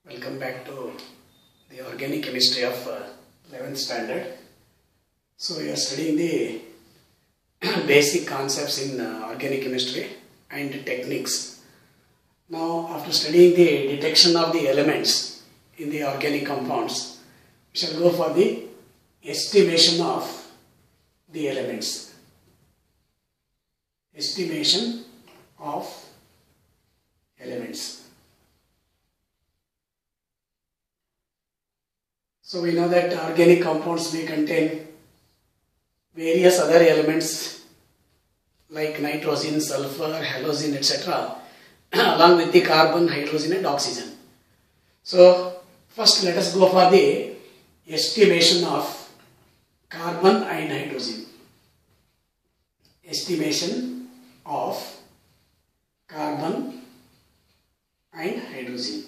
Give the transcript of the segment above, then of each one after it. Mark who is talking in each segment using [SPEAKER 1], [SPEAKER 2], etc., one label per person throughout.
[SPEAKER 1] Welcome back to the organic chemistry of 11th standard. So we are studying the basic concepts in organic chemistry and techniques. Now after studying the detection of the elements in the organic compounds, we shall go for the estimation of the elements. Estimation of elements. So we know that organic compounds may contain various other elements like nitrogen, sulfur, halogene, etc. along with the carbon, hydrogen and oxygen. So first let us go for the estimation of carbon and hydrogen. Estimation of carbon and hydrogen.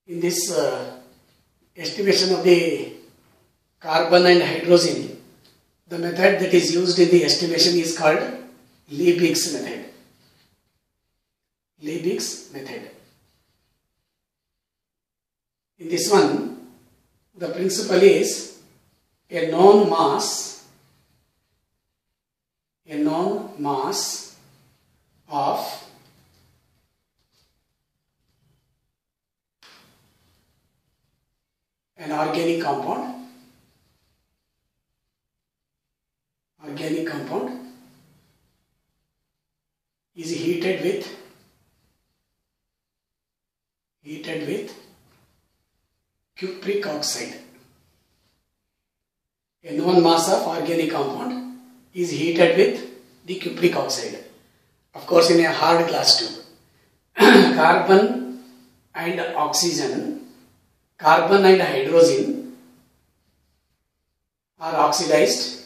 [SPEAKER 1] In this estimation of the carbon and hydrogen, the method that is used in the estimation is called Liebig's method. Liebig's method. In this one, the principle is a known mass of an organic compound is heated with cupric oxide. A known mass of organic compound is heated with the cupric oxide. Of course, in a hard glass tube. Carbon and oxygen, carbon and hydrogen are oxidized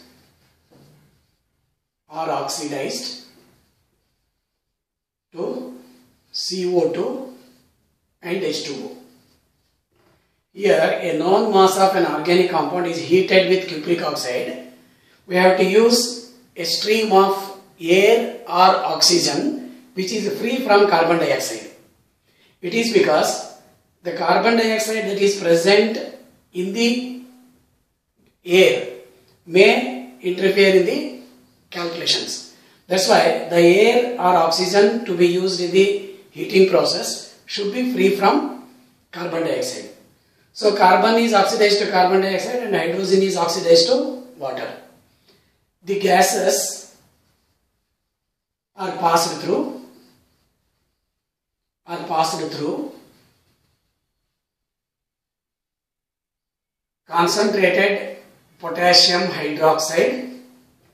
[SPEAKER 1] to CO2 and H2O. Here, a known mass of an organic compound is heated with cupric oxide. We have to use a stream of air or oxygen which is free from carbon dioxide. It is because the carbon dioxide that is present in the air may interfere in the calculations. That's why the air or oxygen to be used in the heating process should be free from carbon dioxide. So carbon is oxidized to carbon dioxide and hydrogen is oxidized to water. The gases are passed through concentrated potassium hydroxide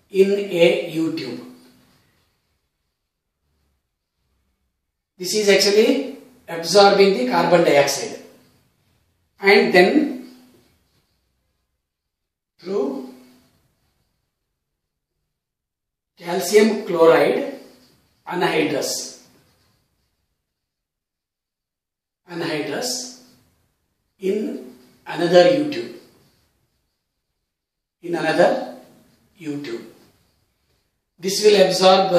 [SPEAKER 1] in a U-tube. This is actually absorbing the carbon dioxide, and then through calcium chloride anhydrous in another U-tube. This will absorb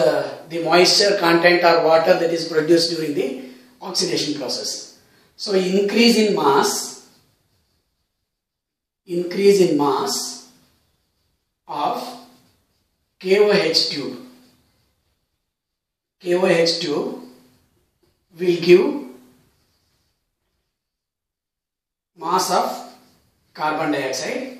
[SPEAKER 1] the moisture content or water that is produced during the oxidation process. So increase in mass of KOH tube will give mass of carbon dioxide.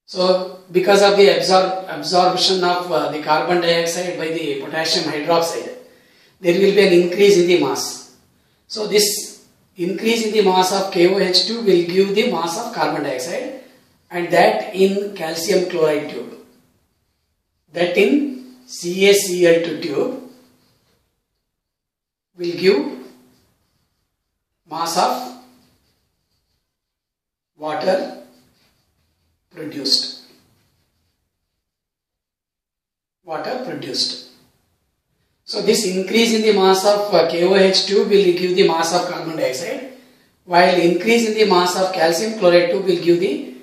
[SPEAKER 1] So because of the absorption of the carbon dioxide by the potassium hydroxide, there will be an increase in the mass. So this increase in the mass of KOH2 will give the mass of carbon dioxide, and that in calcium chloride tube, that in CaCl2 tube will give mass of water produced. So this increase in the mass of KOH2 will give the mass of carbon dioxide, while increase in the mass of calcium chloride 2 will give the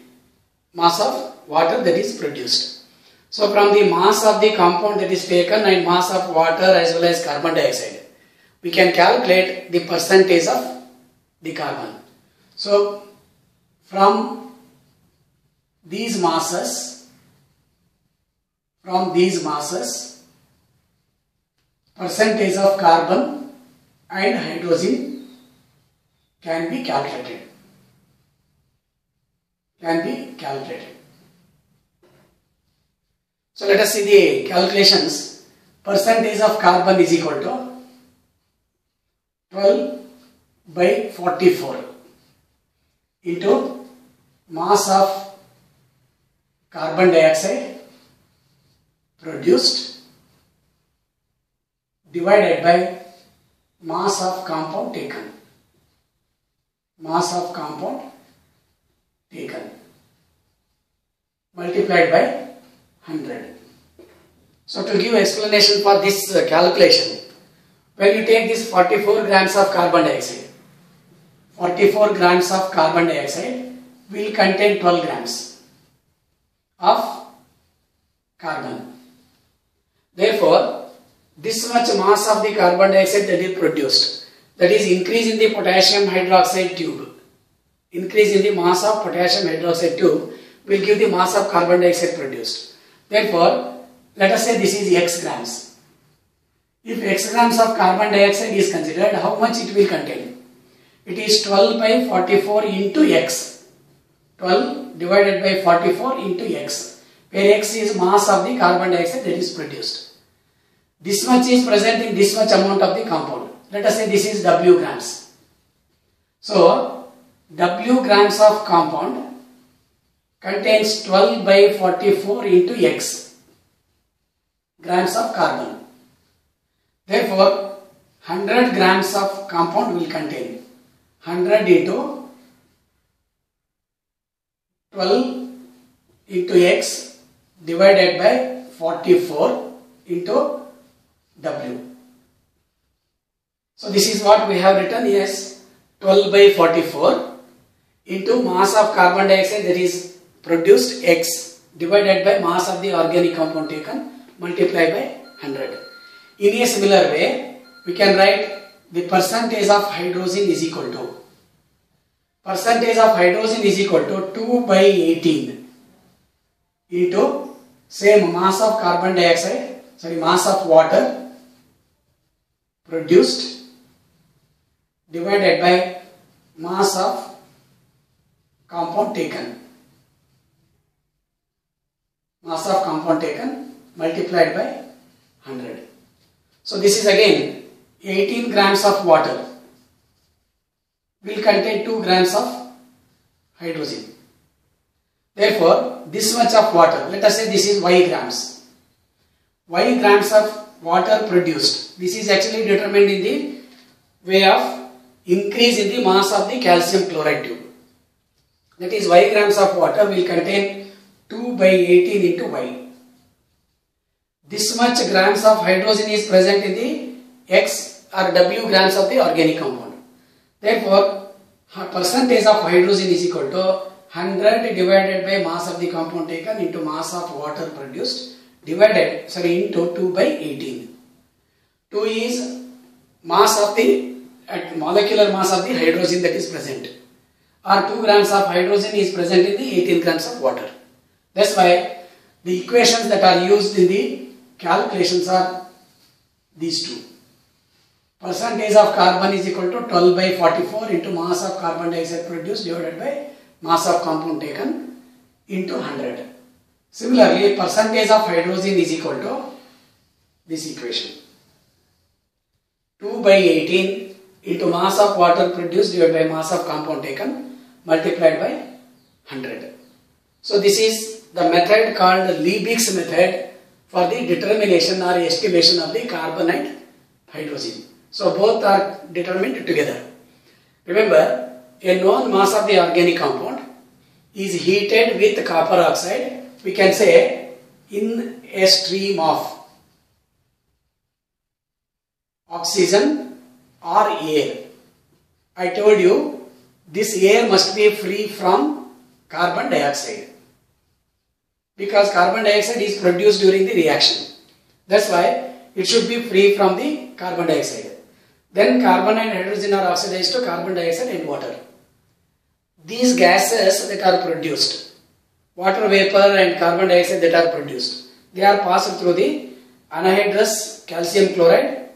[SPEAKER 1] mass of water that is produced. So from the mass of the compound that is taken and mass of water as well as carbon dioxide, we can calculate the percentage of the carbon. So from these masses, percentage of carbon and hydrogen can be calculated. So let us see the calculations. Percentage of carbon is equal to 12 by 44 into mass of carbon dioxide produced divided by mass of compound taken. Multiplied by 100. So to give explanation for this calculation, when you take this 44 grams of carbon dioxide, 44 grams of carbon dioxide will contain 12 grams of carbon. Therefore, this much mass of the carbon dioxide that is produced, that is increase in the potassium hydroxide tube, increase in the mass of potassium hydroxide tube will give the mass of carbon dioxide produced. Therefore, let us say this is x grams. If x grams of carbon dioxide is considered, how much it will contain? It is 12 by 44 into x. 12 divided by 44 into x, where x is mass of the carbon dioxide that is produced. This much is present in this much amount of the compound. Let us say this is W grams. So, W grams of compound contains 12 by 44 into x grams of carbon. Therefore, 100 grams of compound will contain 100 into 12 into x divided by 44 into W. So this is what we have written as 12 by 44 into mass of carbon dioxide that is produced x divided by mass of the organic compound taken multiplied by 100. In a similar way, we can write the percentage of hydrogen is equal to 2 by 18 into same mass of carbon dioxide, mass of water produced divided by mass of compound taken. Multiplied by 100. So this is again 18 grams of water will contain 2 grams of hydrogen. Therefore, this much of water, let us say this is Y grams. Y grams of water produced. This is actually determined in the way of increase in the mass of the calcium chloride tube. That is, Y grams of water will contain 2 by 18 into Y. This much grams of hydrogen is present in the X or W grams of the organic compound. Therefore, percentage of hydrogen is equal to 100 divided by mass of the compound taken into mass of water produced divided into 2 by 18. 2 is mass of the molecular mass of the hydrogen that is present, or 2 grams of hydrogen is present in the 18 grams of water. That's why the equations that are used in the calculations are these two. Percentage of carbon is equal to 12 by 44 into mass of carbon dioxide produced divided by mass of compound taken into 100. Similarly, percentage of hydrogen is equal to this equation. 2 by 18 into mass of water produced divided by mass of compound taken multiplied by 100. So this is the method called Liebig's method for the determination or estimation of the carbon and hydrogen. So both are determined together. Remember, a known mass of the organic compound is heated with copper oxide. We can say in a stream of oxygen or air. I told you this air must be free from carbon dioxide. because carbon dioxide is produced during the reaction. That's why it should be free from the carbon dioxide. Then carbon and hydrogen are oxidized to carbon dioxide and water. These gases that are produced, water vapor and carbon dioxide that are produced, they are passed through the anhydrous calcium chloride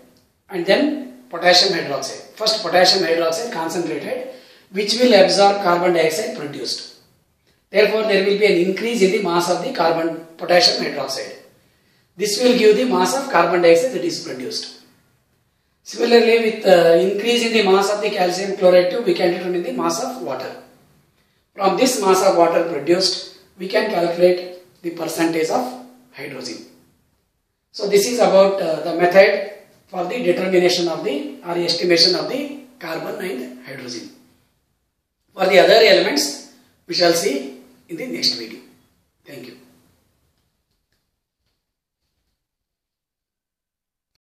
[SPEAKER 1] and then potassium hydroxide. First potassium hydroxide concentrated, which will absorb carbon dioxide produced. Therefore, there will be an increase in the mass of the potassium hydroxide. This will give the mass of carbon dioxide that is produced. Similarly, with increase in the mass of the calcium chloride too, we can determine the mass of water. From this mass of water produced, we can calculate the percentage of hydrogen. So this is about the method for the determination of the or estimation of the carbon and hydrogen. For the other elements, we shall see in the next video. Thank you.